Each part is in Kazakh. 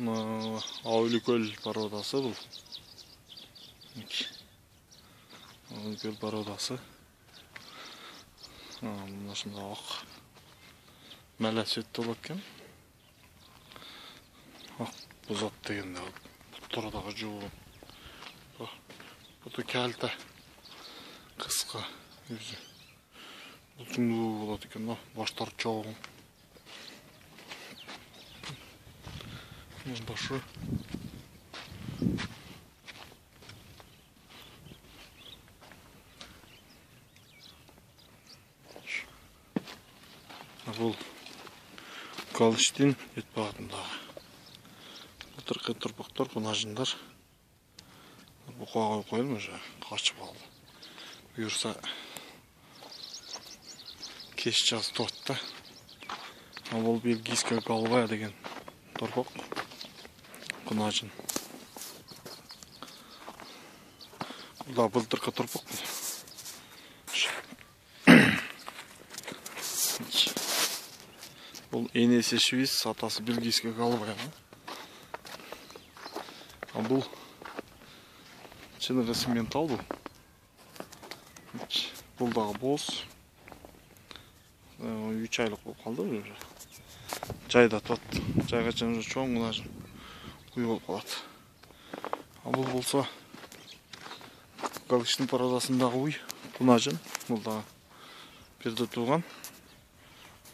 Ауылкөл породасы бұл. Ауылкөл породасы. Мына шында ақ мәлі сөтті олат кен. Ақ бұзат дегенде бұттырадағы жуы. Бұты кәлті қысқа. Бұл жүңгі болады екен, баштар чоғын. Başı. Бұл Галштин ет бағытындағы. Бұтырқы тұрпақтар, бұнажындар. Бұқуға қойылмы жа, қашып алды. Бұйырса кеш жаз тотты. Бұл бельгийская голубая деген тұрпақ. Құнажын. Бұл былтырқы тұрпақ. Бұл енесі швейц, атасы бельгийская голубая. Бұл шынығы симментал бұл. Бұлдағы боз. 3 айлық болып қалды. Жайда тот. Жайға жынғы чоң құнажын. Құй болып қалады. Бұл болса Галштин породасындағы ұй құнажын. Бұлдағы берді туған.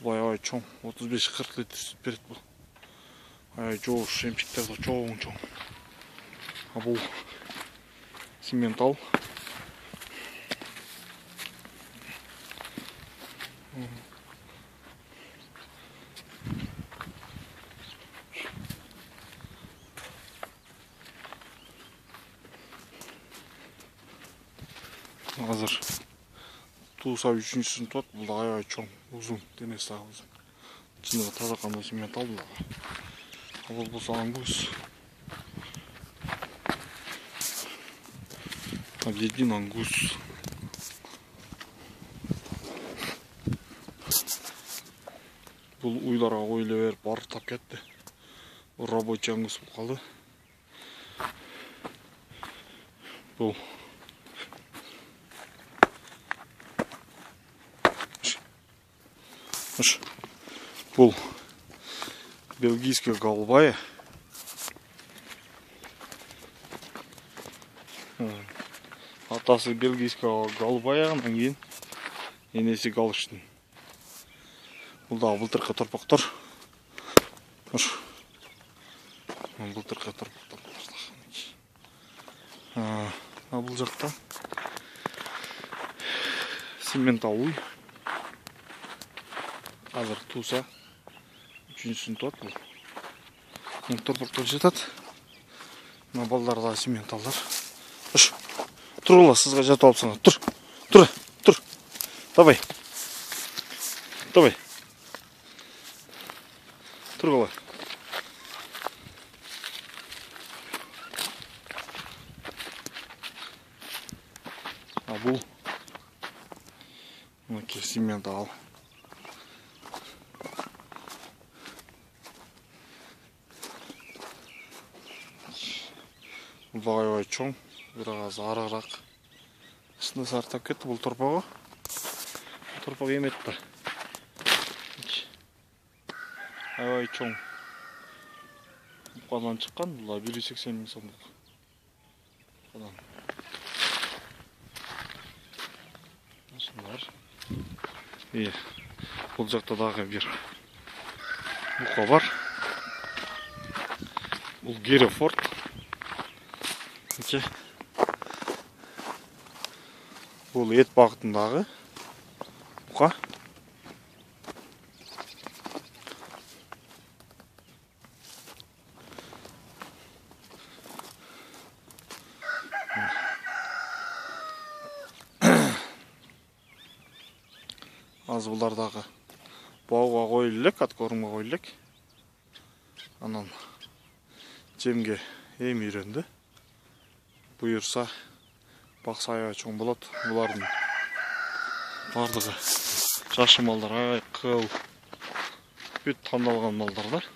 Бұл ай чоң. 35-40 литр сүт береді бұл. Ай жоғыр шемшіктерді чоң. Бұл симментал. Қазір туыса 3-ші сынып туады. Бұл ай чоң, ұзын, денесі ұзын. Жынығы таза қандай симментал бұлаға. Бұл болса ангус. Один ангус. Бұл уйларға ойлы беріп барып тап кетті. Бұл рабочий ангус бұл қалды. Бұл Бұл бельгийская голубая. Атасы бельгийская голубая, кейін енесі Галштин. Бұл да былтырқы тұрпақтар. Былтырқы тұрпақтар. Бұл жақта симментал ұй. Қазір туса 3-ші сынып туады бұл. Бұл тұрпақтар жетады. Мына балдарда симменталдар. Тұр ола, сызға жатып алып саңа. Тұр. Давай. Тұр ола. Бұл мұнеке симментал. Бұлдай чоң, бірағаз арығырақ. Үстінде сартап кетті бұл тұрпағы. Тұрпағы еметті. Ай чоң. Бұқадан шыққан, бұл 180 мың сомдық. Шындар. Бұл жақта дағы бір бұқа бар. Бұл Герефорд. Бұл ет бағытындағы бұқа. Аз бұлардағы бауға қойылық, аткорымға қойылық. Анан жемге ем үйренді. Бұйырса бақса аяға чоң болады. Бұлардың бардығы жашы малдар, ай, қыл, бүт таңдалған малдар.